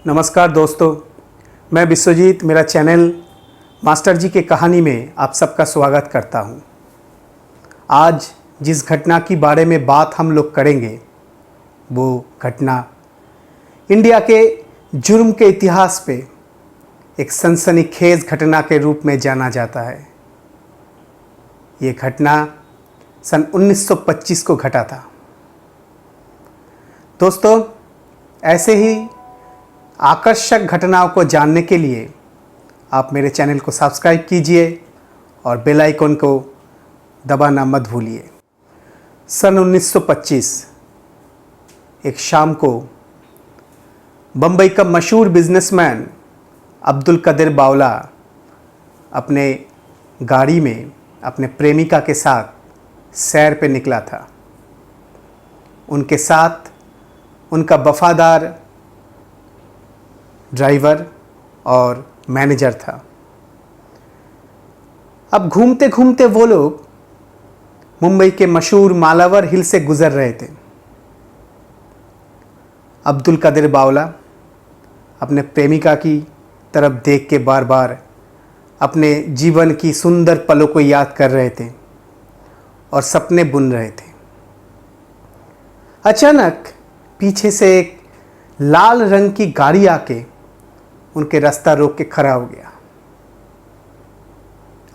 नमस्कार दोस्तों, मैं विश्वजीत, मेरा चैनल मास्टर जी के कहानी में आप सबका स्वागत करता हूं। आज जिस घटना की बारे में बात हम लोग करेंगे वो घटना इंडिया के जुर्म के इतिहास पे एक सनसनीखेज घटना के रूप में जाना जाता है। ये घटना सन 1925 को घटा था। दोस्तों, ऐसे ही आकर्षक घटनाओं को जानने के लिए आप मेरे चैनल को सब्सक्राइब कीजिए और बेल आइकन को दबाना मत भूलिए। सन 1925 एक शाम को बम्बई का मशहूर बिजनेसमैन अब्दुल कदीर बावला अपने गाड़ी में अपने प्रेमिका के साथ सैर पे निकला था। उनके साथ उनका वफादार ड्राइवर और मैनेजर था। अब घूमते घूमते वो लोग मुंबई के मशहूर मालावर हिल से गुजर रहे थे। अब्दुल कदीर बावला अपने प्रेमिका की तरफ देख के बार बार अपने जीवन की सुंदर पलों को याद कर रहे थे और सपने बुन रहे थे। अचानक पीछे से एक लाल रंग की गाड़ी आके उनके रास्ता रोक के खड़ा हो गया।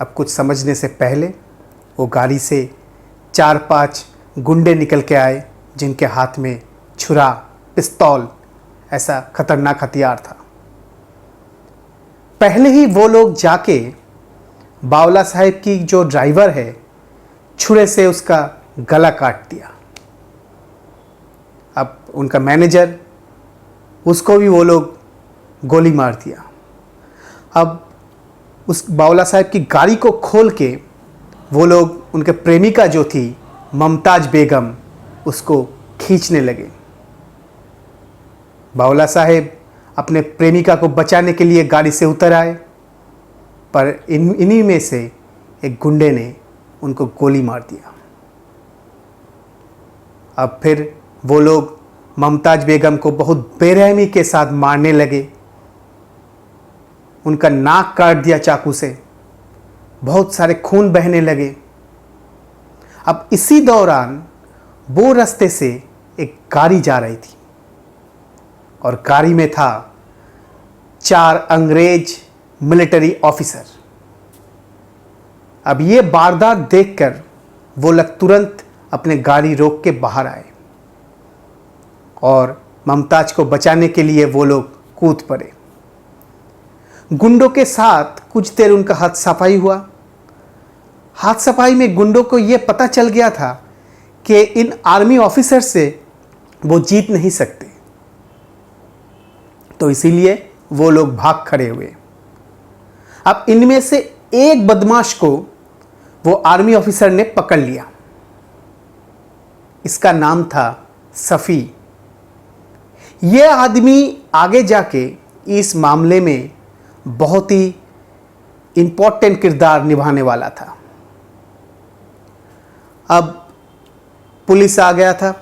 अब कुछ समझने से पहले वो गाड़ी से 4-5 गुंडे निकल के आए, जिनके हाथ में छुरा, पिस्तौल, ऐसा खतरनाक हथियार था। पहले ही वो लोग जाके बावला साहब की जो ड्राइवर है, छुरे से उसका गला काट दिया। अब उनका मैनेजर, उसको भी वो लोग गोली मार दिया। अब उस बावला साहब की गाड़ी को खोल के वो लोग उनके प्रेमिका जो थी मुमताज बेगम, उसको खींचने लगे। बावला साहब अपने प्रेमिका को बचाने के लिए गाड़ी से उतर आए, पर इन्हीं में से एक गुंडे ने उनको गोली मार दिया। अब फिर वो लोग मुमताज बेगम को बहुत बेरहमी के साथ मारने लगे। उनका नाक काट दिया चाकू से, बहुत सारे खून बहने लगे। अब इसी दौरान वो रास्ते से एक गाड़ी जा रही थी और गाड़ी में था 4 अंग्रेज मिलिट्री ऑफिसर। अब ये वारदात देखकर वो लोग तुरंत अपने गाड़ी रोक के बाहर आए और मुमताज को बचाने के लिए वो लोग कूद पड़े। गुंडों के साथ कुछ देर उनका हाथ सफाई हुआ। हाथ सफाई में गुंडों को यह पता चल गया था कि इन आर्मी ऑफिसर से वो जीत नहीं सकते, तो इसीलिए वो लोग भाग खड़े हुए। अब इनमें से एक बदमाश को वो आर्मी ऑफिसर ने पकड़ लिया। इसका नाम था सफ़ी। यह आदमी आगे जाके इस मामले में बहुत ही इंपॉर्टेंट किरदार निभाने वाला था। अब पुलिस आ गया था,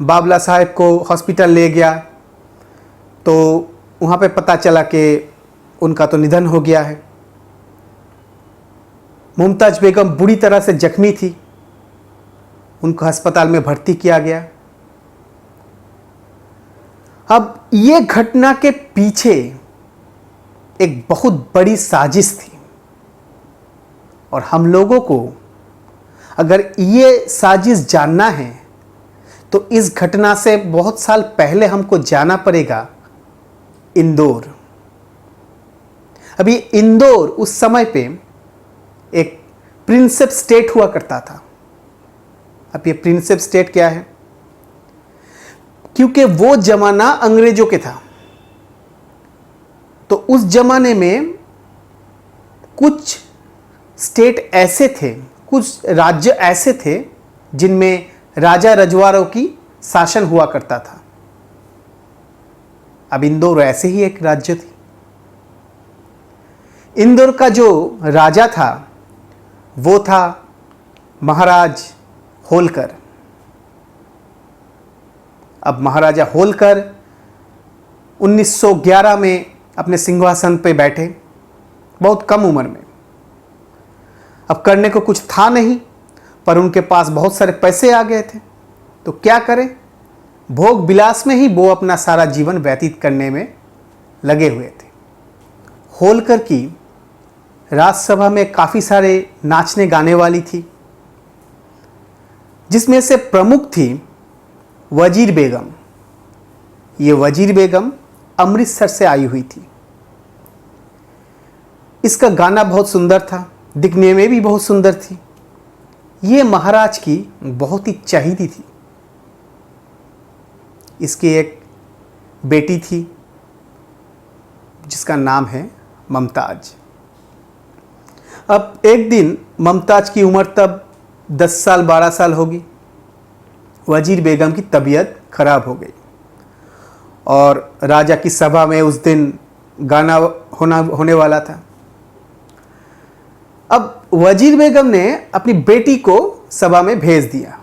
बावला साहब को हॉस्पिटल ले गया, तो वहाँ पे पता चला कि उनका तो निधन हो गया है। मुमताज बेगम बुरी तरह से जख्मी थी, उनको अस्पताल में भर्ती किया गया। अब ये घटना के पीछे एक बहुत बड़ी साजिश थी और हम लोगों को अगर ये साजिश जानना है तो इस घटना से बहुत साल पहले हमको जाना पड़ेगा इंदौर। अभी इंदौर उस समय पे एक प्रिंसेप स्टेट हुआ करता था। अब ये प्रिंसेप स्टेट क्या है? क्योंकि वो जमाना अंग्रेजों के था, तो उस जमाने में कुछ स्टेट ऐसे थे, कुछ राज्य ऐसे थे जिनमें राजा रजवाड़ों की शासन हुआ करता था। अब इंदौर ऐसे ही एक राज्य थी। इंदौर का जो राजा था वो था महाराज होलकर। अब महाराजा होलकर 1911 में अपने सिंहासन पे बैठे, बहुत कम उम्र में। अब करने को कुछ था नहीं, पर उनके पास बहुत सारे पैसे आ गए थे, तो क्या करें, भोग विलास में ही वो अपना सारा जीवन व्यतीत करने में लगे हुए थे। होलकर की राजसभा में काफ़ी सारे नाचने गाने वाली थी, जिसमें से प्रमुख थी वजीर बेगम। ये वजीर बेगम अमृतसर से आई हुई थी। इसका गाना बहुत सुंदर था, दिखने में भी बहुत सुंदर थी। ये महाराज की बहुत ही चहेती थी। इसकी एक बेटी थी जिसका नाम है मुमताज। अब एक दिन मुमताज की उम्र तब 10 साल 12 साल होगी। वजीर बेगम की तबीयत खराब हो गई और राजा की सभा में उस दिन गाना होने वाला था। अब वजीर बेगम ने अपनी बेटी को सभा में भेज दिया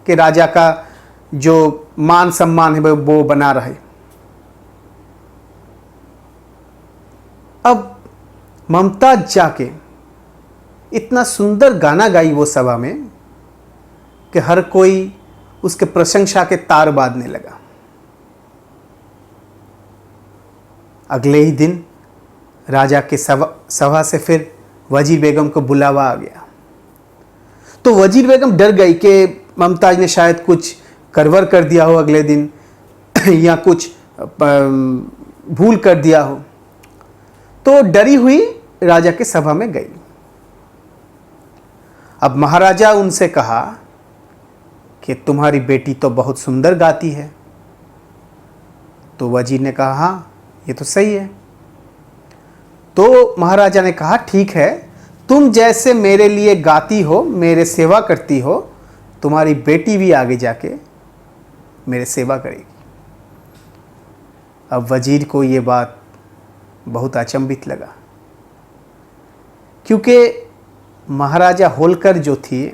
कि राजा का जो मान सम्मान है वो बना रहे। अब मुमताज जाके इतना सुंदर गाना गाई वो सभा में कि हर कोई उसके प्रशंसा के तार बांधने लगा। अगले ही दिन राजा के सभा से फिर वजीर बेगम को बुलावा आ गया। तो वजीर बेगम डर गई कि मुमताज ने शायद कुछ गड़बड़ कर दिया हो अगले दिन या कुछ भूल कर दिया हो, तो डरी हुई राजा के सभा में गई। अब महाराजा उनसे कहा कि तुम्हारी बेटी तो बहुत सुंदर गाती है। तो वजीर ने कहा हाँ, ये तो सही है। तो महाराजा ने कहा ठीक है, तुम जैसे मेरे लिए गाती हो, मेरे सेवा करती हो, तुम्हारी बेटी भी आगे जाके मेरे सेवा करेगी। अब वजीर को ये बात बहुत अचंभित लगा, क्योंकि महाराजा होलकर जो थी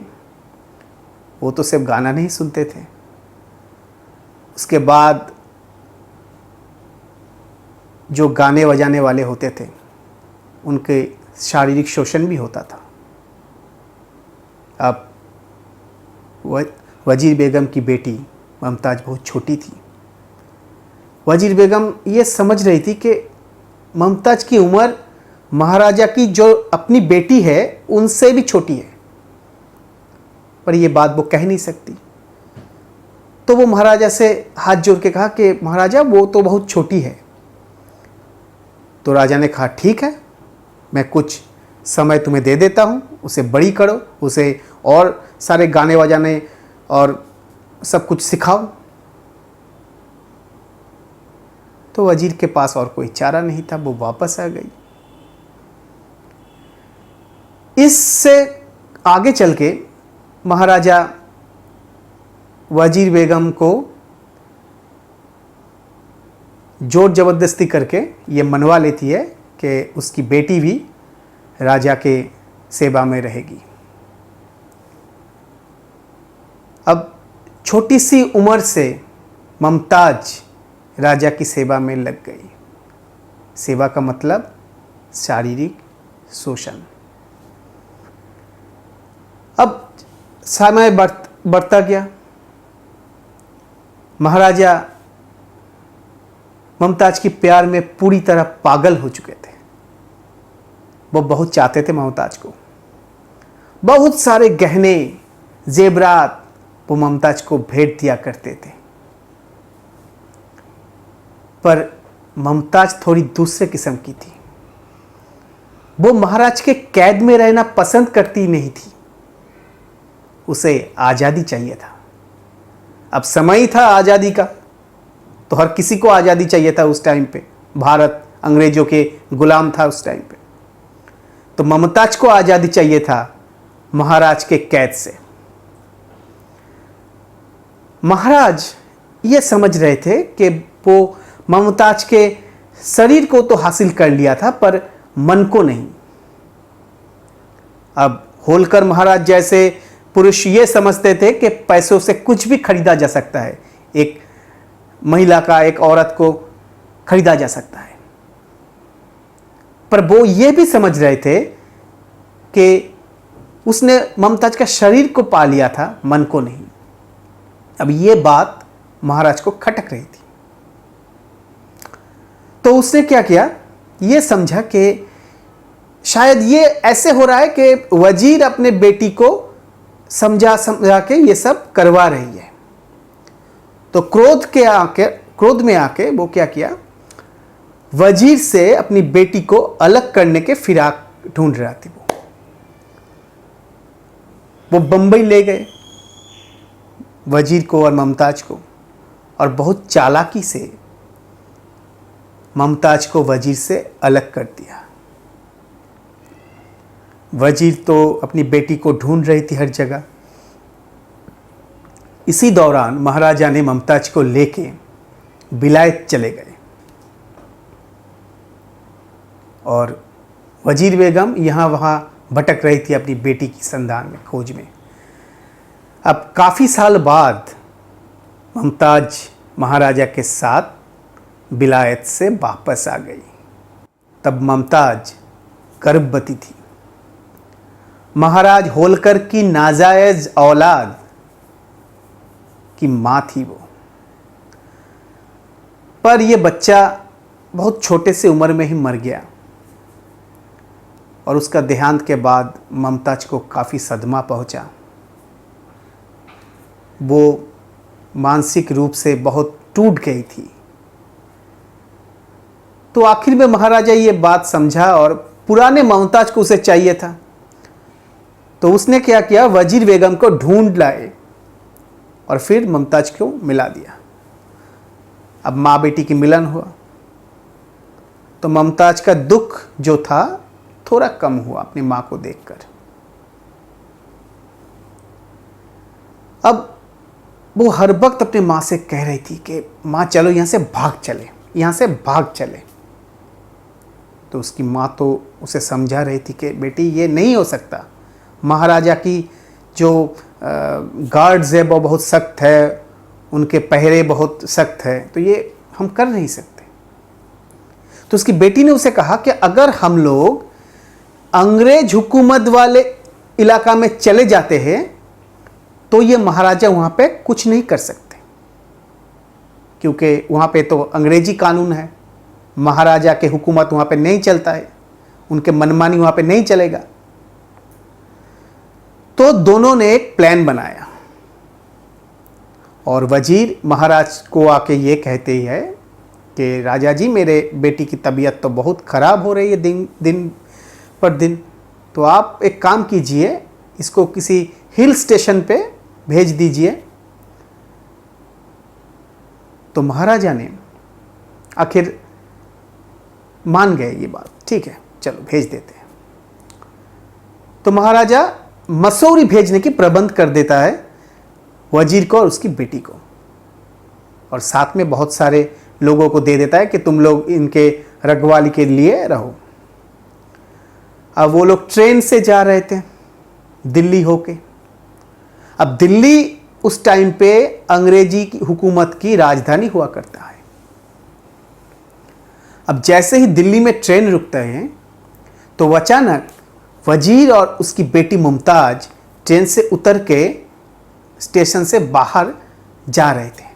वो तो सिर्फ गाना नहीं सुनते थे, उसके बाद जो गाने बजाने वाले होते थे उनके शारीरिक शोषण भी होता था। अब वजीर बेगम की बेटी मुमताज बहुत छोटी थी। वजीर बेगम ये समझ रही थी कि मुमताज की उम्र महाराजा की जो अपनी बेटी है उनसे भी छोटी है, पर यह बात वो कह नहीं सकती। तो वो महाराजा से हाथ जोड़ के कहा कि महाराजा वो तो बहुत छोटी है। तो राजा ने कहा ठीक है, मैं कुछ समय तुम्हें दे देता हूँ, उसे बड़ी करो, उसे और सारे गाने बजाने और सब कुछ सिखाओ। तो वजीर के पास और कोई चारा नहीं था, वो वापस आ गई। इससे आगे चल के महाराजा वजीर बेगम को जोर जबरदस्ती करके ये मनवा लेती है कि उसकी बेटी भी राजा के सेवा में रहेगी। अब छोटी सी उम्र से मुमताज राजा की सेवा में लग गई। सेवा का मतलब शारीरिक शोषण। अब समय बढ़ता गया। महाराजा मुमताज की प्यार में पूरी तरह पागल हो चुके थे। वो बहुत चाहते थे मुमताज को। बहुत सारे गहने जेवरात वो मुमताज को भेंट दिया करते थे, पर मुमताज थोड़ी दूसरे किस्म की थी। वो महाराज के कैद में रहना पसंद करती नहीं थी, उसे आज़ादी चाहिए था। अब समय ही था आज़ादी का, तो हर किसी को आज़ादी चाहिए था उस टाइम पे। भारत अंग्रेजों के गुलाम था उस टाइम पे, तो मुमताज को आज़ादी चाहिए था महाराज के कैद से। महाराज ये समझ रहे थे कि वो मुमताज के शरीर को तो हासिल कर लिया था, पर मन को नहीं। अब होलकर महाराज जैसे पुरुष ये समझते थे कि पैसों से कुछ भी खरीदा जा सकता है। एक महिला का, एक औरत को खरीदा जा सकता है। पर वो ये भी समझ रहे थे कि उसने मुमताज का शरीर को पा लिया था, मन को नहीं। अब ये बात महाराज को खटक रही थी। तो उसने क्या किया, ये समझा कि शायद ये ऐसे हो रहा है कि वजीर अपने बेटी को समझा के ये सब करवा रही है। तो क्रोध में आके वो क्या किया, वजीर से अपनी बेटी को अलग करने के फिराक ढूंढ रहा थी। वो बंबई ले गए वजीर को और मुमताज को, और बहुत चालाकी से मुमताज को वजीर से अलग कर दिया। वजीर तो अपनी बेटी को ढूंढ रही थी हर जगह। इसी दौरान महाराजा ने मुमताज को लेके बिलायत चले गए और वजीर बेगम यहाँ वहाँ भटक रही थी अपनी बेटी की संधान में, खोज में। अब काफ़ी साल बाद मुमताज महाराजा के साथ बिलायत से वापस आ गई। तब मुमताज गर्भवती थी। महाराज होलकर की नाजायज औलाद की मां थी वो। पर यह बच्चा बहुत छोटे से उम्र में ही मर गया और उसका देहांत के बाद मुमताज को काफ़ी सदमा पहुंचा। वो मानसिक रूप से बहुत टूट गई थी। तो आखिर में महाराजा ये बात समझा और पुराने मुमताज को उसे चाहिए था। तो उसने क्या किया, वजीर बेगम को ढूंढ लाए और फिर मुमताज को मिला दिया। अब माँ बेटी की मिलन हुआ तो मुमताज का दुख जो था थोड़ा कम हुआ अपनी माँ को देखकर। अब वो हर वक्त अपनी माँ से कह रही थी कि माँ चलो यहाँ से भाग चले, यहाँ से भाग चले। तो उसकी माँ तो उसे समझा रही थी कि बेटी ये नहीं हो सकता, महाराजा की जो गार्ड्स है वो बहुत सख्त है, उनके पहरे बहुत सख्त है, तो ये हम कर नहीं सकते। तो उसकी बेटी ने उसे कहा कि अगर हम लोग अंग्रेज हुकूमत वाले इलाका में चले जाते हैं तो ये महाराजा वहाँ पे कुछ नहीं कर सकते, क्योंकि वहाँ पे तो अंग्रेजी कानून है, महाराजा के हुकूमत वहाँ पे नहीं चलता है, उनके मनमानी वहाँ पे नहीं चलेगा। तो दोनों ने एक प्लान बनाया और वजीर महाराज को आके ये कहते ही है कि राजा जी मेरे बेटी की तबीयत तो बहुत ख़राब हो रही है दिन पर दिन, तो आप एक काम कीजिए, इसको किसी हिल स्टेशन पे भेज दीजिए। तो महाराजा ने आखिर मान गए ये बात, ठीक है चलो भेज देते हैं। तो महाराजा मसूरी भेजने की प्रबंध कर देता है वजीर को और उसकी बेटी को, और साथ में बहुत सारे लोगों को दे देता है कि तुम लोग इनके रखवाली के लिए रहो। अब वो लोग ट्रेन से जा रहे थे दिल्ली होके। अब दिल्ली उस टाइम पे अंग्रेजी की हुकूमत की राजधानी हुआ करता है। अब जैसे ही दिल्ली में ट्रेन रुकते हैं तो अचानक वजीर और उसकी बेटी मुमताज ट्रेन से उतर के स्टेशन से बाहर जा रहे थे।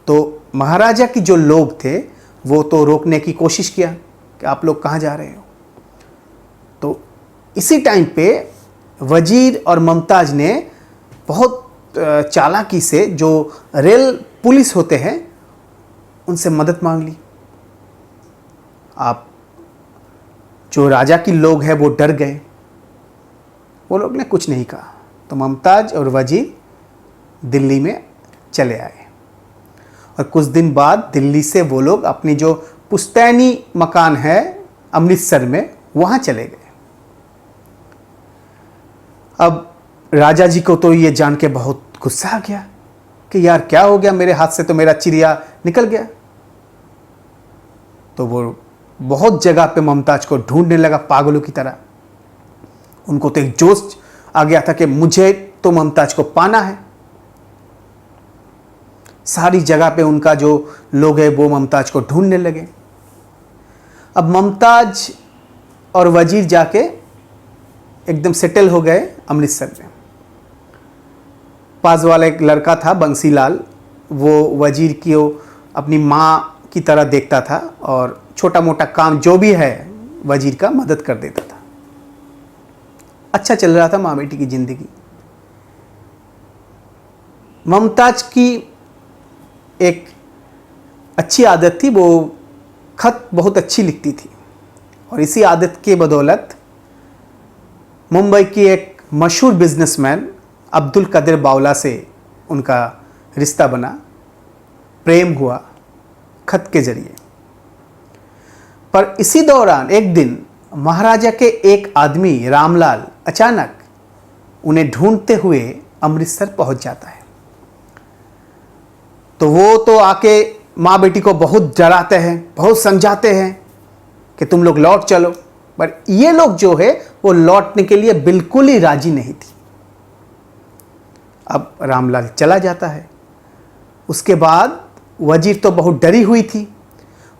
तो महाराजा की जो लोग थे वो तो रोकने की कोशिश किया कि आप लोग कहाँ जा रहे हो। तो इसी टाइम पे वजीर और मुमताज ने बहुत चालाकी से जो रेल पुलिस होते हैं उनसे मदद मांग ली। आप जो राजा की लोग हैं वो डर गए, वो लोग ने कुछ नहीं कहा। तो मुमताज और वजीर दिल्ली में चले आए और कुछ दिन बाद दिल्ली से वो लोग अपनी जो पुश्तैनी मकान है अमृतसर में वहाँ चले गए। अब राजा जी को तो ये जान के बहुत गुस्सा आ गया कि यार क्या हो गया, मेरे हाथ से तो मेरा चिड़िया निकल गया। तो वो बहुत जगह पे मुमताज को ढूंढने लगा पागलों की तरह। उनको तो एक जोश आ गया था कि मुझे तो मुमताज को पाना है। सारी जगह पे उनका जो लोग है वो मुमताज को ढूंढने लगे। अब मुमताज और वजीर जाके एकदम सेटल हो गए अमृतसर में। पास वाला एक लड़का था बंसीलाल, वो वजीर की अपनी माँ की तरह देखता था और छोटा मोटा काम जो भी है वजीर का मदद कर देता था। अच्छा चल रहा था माँ बेटी की ज़िंदगी। मुमताज की एक अच्छी आदत थी, वो खत बहुत अच्छी लिखती थी और इसी आदत के बदौलत मुंबई की एक मशहूर बिजनेसमैन अब्दुल कदर बावला से उनका रिश्ता बना, प्रेम हुआ खत के जरिए। पर इसी दौरान एक दिन महाराजा के एक आदमी रामलाल अचानक उन्हें ढूंढते हुए अमृतसर पहुंच जाता है। तो वो तो आके माँ बेटी को बहुत डराते हैं, बहुत समझाते हैं कि तुम लोग लौट चलो, पर ये लोग जो है वो लौटने के लिए बिल्कुल ही राजी नहीं थी। अब रामलाल चला जाता है। उसके बाद वजीर तो बहुत डरी हुई थी,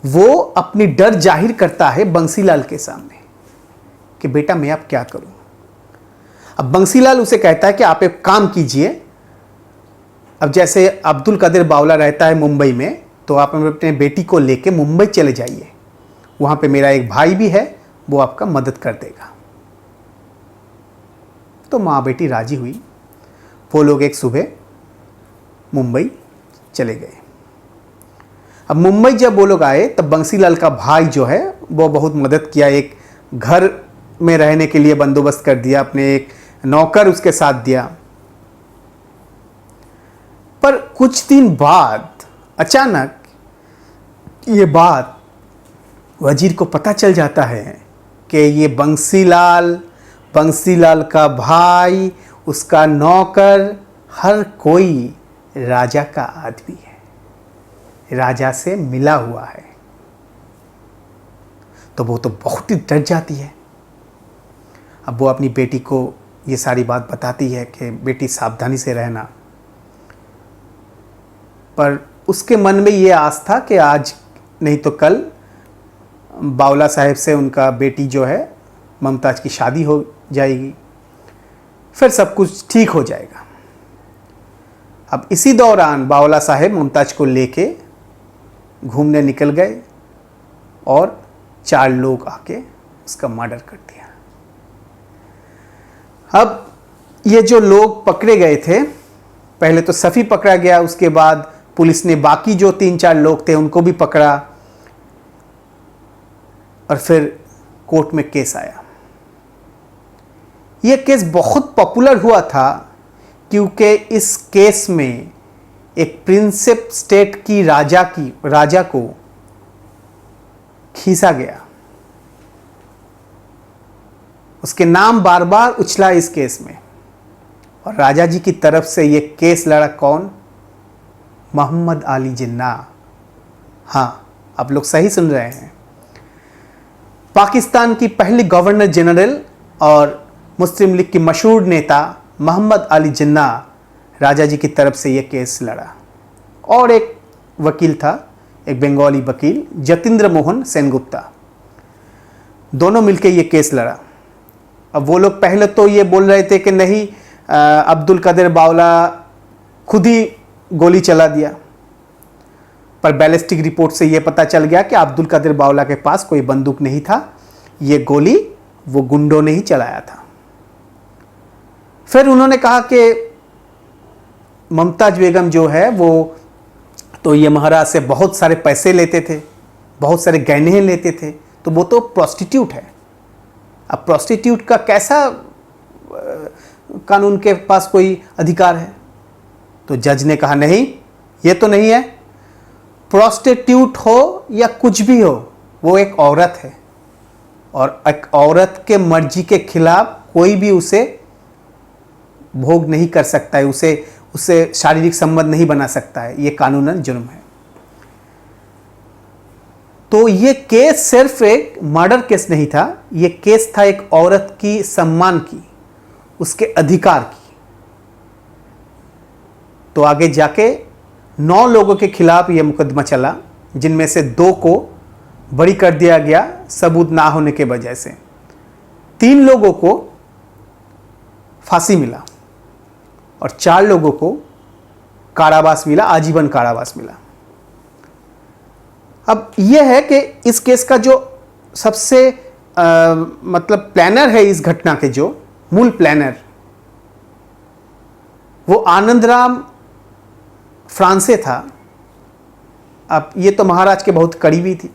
वो अपनी डर जाहिर करता है बंसीलाल के सामने कि बेटा मैं अब क्या करूं। अब बंसीलाल उसे कहता है कि आप एक काम कीजिए, अब जैसे अब्दुल कदर बावला रहता है मुंबई में, तो आप अपने बेटी को लेके मुंबई चले जाइए, वहाँ पे मेरा एक भाई भी है, वो आपका मदद कर देगा। तो माँ बेटी राजी हुई। वो लोग एक सुबह मुंबई चले गए। अब मुंबई जब वो लोग आए तब बंसीलाल का भाई जो है वो बहुत मदद किया, एक घर में रहने के लिए बंदोबस्त कर दिया, अपने एक नौकर उसके साथ दिया। पर कुछ दिन बाद अचानक ये बात वजीर को पता चल जाता है कि ये बंसीलाल का भाई, उसका नौकर, हर कोई राजा का आदमी है, राजा से मिला हुआ है। तो वो तो बहुत ही डर जाती है। अब वो अपनी बेटी को ये सारी बात बताती है कि बेटी सावधानी से रहना। पर उसके मन में ये आस था कि आज नहीं तो कल बावला साहब से उनका बेटी जो है मुमताज की शादी हो जाएगी, फिर सब कुछ ठीक हो जाएगा। अब इसी दौरान बावला साहब मुमताज को लेके घूमने निकल गए और 4 लोग आके उसका मर्डर कर दिया। अब ये जो लोग पकड़े गए थे, पहले तो सफ़ी पकड़ा गया, उसके बाद पुलिस ने बाकी जो 3-4 लोग थे उनको भी पकड़ा और फिर कोर्ट में केस आया। यह केस बहुत पॉपुलर हुआ था क्योंकि इस केस में एक प्रिंसेप स्टेट की राजा को खींचा गया। उसके नाम बार बार उछला इस केस में, और राजा जी की तरफ से यह केस लड़ा कौन? मोहम्मद अली जिन्ना। हाँ, आप लोग सही सुन रहे हैं। पाकिस्तान की पहली गवर्नर जनरल और मुस्लिम लीग की मशहूर नेता मोहम्मद अली जिन्ना राजा जी की तरफ से यह केस लड़ा। और एक वकील था, एक बंगाली वकील जतिंद्र मोहन सेनगुप्ता, दोनों मिलकर यह केस लड़ा। अब वो लोग पहले तो ये बोल रहे थे कि नहीं, अब्दुल कदर बावला खुद ही गोली चला दिया, पर बैलिस्टिक रिपोर्ट से ये पता चल गया कि अब्दुल कदर बावला के पास कोई बंदूक नहीं था, ये गोली वो गुंडों ने ही चलाया था। फिर उन्होंने कहा कि मुमताज बेगम जो है वो तो ये महाराज से बहुत सारे पैसे लेते थे, बहुत सारे गहने लेते थे, तो वो तो प्रोस्टिट्यूट है। अब प्रोस्टिट्यूट का कैसा कानून के पास कोई अधिकार है? तो जज ने कहा नहीं, ये तो नहीं है, प्रोस्टिट्यूट हो या कुछ भी हो, वो एक औरत है और एक औरत के मर्जी के खिलाफ कोई भी उसे भोग नहीं कर सकता है, उससे शारीरिक संबंध नहीं बना सकता है, ये कानूनन जुर्म है। तो ये केस सिर्फ एक मर्डर केस नहीं था, ये केस था एक औरत की सम्मान की, उसके अधिकार की। तो आगे जाके 9 लोगों के खिलाफ यह मुकदमा चला, जिनमें से 2 को बरी कर दिया गया सबूत ना होने के वजह से। 3 लोगों को फांसी मिला और 4 लोगों को कारावास मिला, आजीवन कारावास मिला। अब यह है कि इस केस का जो सबसे मतलब प्लानर है इस घटना के, जो मूल प्लानर, वो आनंदराम फ्रांसे था। अब ये तो महाराज के बहुत करीबी थी,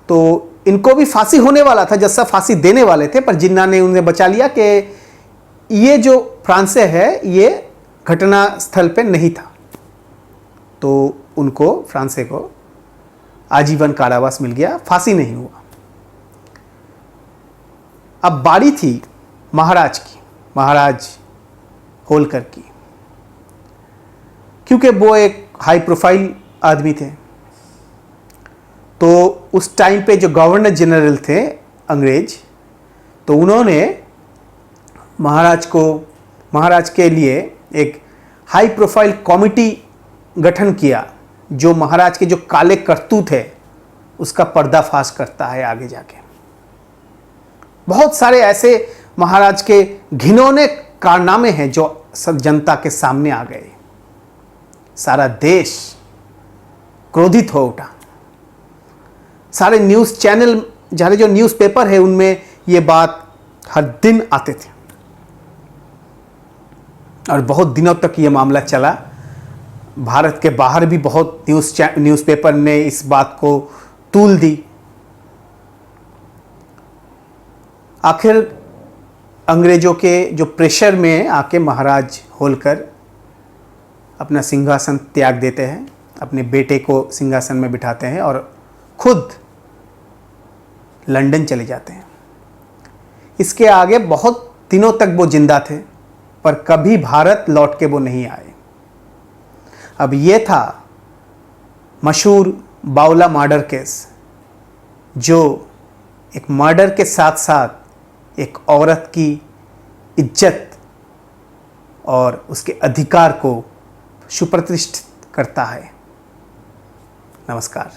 तो इनको भी फांसी होने वाला था, जज साहब फांसी देने वाले थे, पर जिन्ना ने उन्हें बचा लिया कि ये जो फ्रांसे है ये घटना स्थल पे नहीं था, तो उनको, फ्रांसे को आजीवन कारावास मिल गया, फांसी नहीं हुआ। अब बारी थी महाराज की, महाराज होलकर की, क्योंकि वो एक हाई प्रोफाइल आदमी थे। तो उस टाइम पे जो गवर्नर जनरल थे अंग्रेज, तो उन्होंने महाराज के लिए एक हाई प्रोफाइल कमेटी गठन किया, जो महाराज के जो काले करतूत है उसका पर्दाफाश करता है आगे जाके। बहुत सारे ऐसे महाराज के घिनौने कारनामे हैं जो सब जनता के सामने आ गए। सारा देश क्रोधित हो उठा। सारे न्यूज़ चैनल, सारे जो न्यूज़पेपर है, उनमें ये बात हर दिन आते थे और बहुत दिनों तक ये मामला चला। भारत के बाहर भी बहुत न्यूज़पेपर ने इस बात को तूल दी। आखिर अंग्रेजों के जो प्रेशर में आके महाराज होलकर अपना सिंहासन त्याग देते हैं, अपने बेटे को सिंहासन में बिठाते हैं और खुद लंदन चले जाते हैं। इसके आगे बहुत दिनों तक वो जिंदा थे, पर कभी भारत लौट के वो नहीं आए। अब ये था मशहूर बावला मर्डर केस, जो एक मर्डर के साथ साथ एक औरत की इज्जत और उसके अधिकार को सुप्रतिष्ठित करता है। नमस्कार।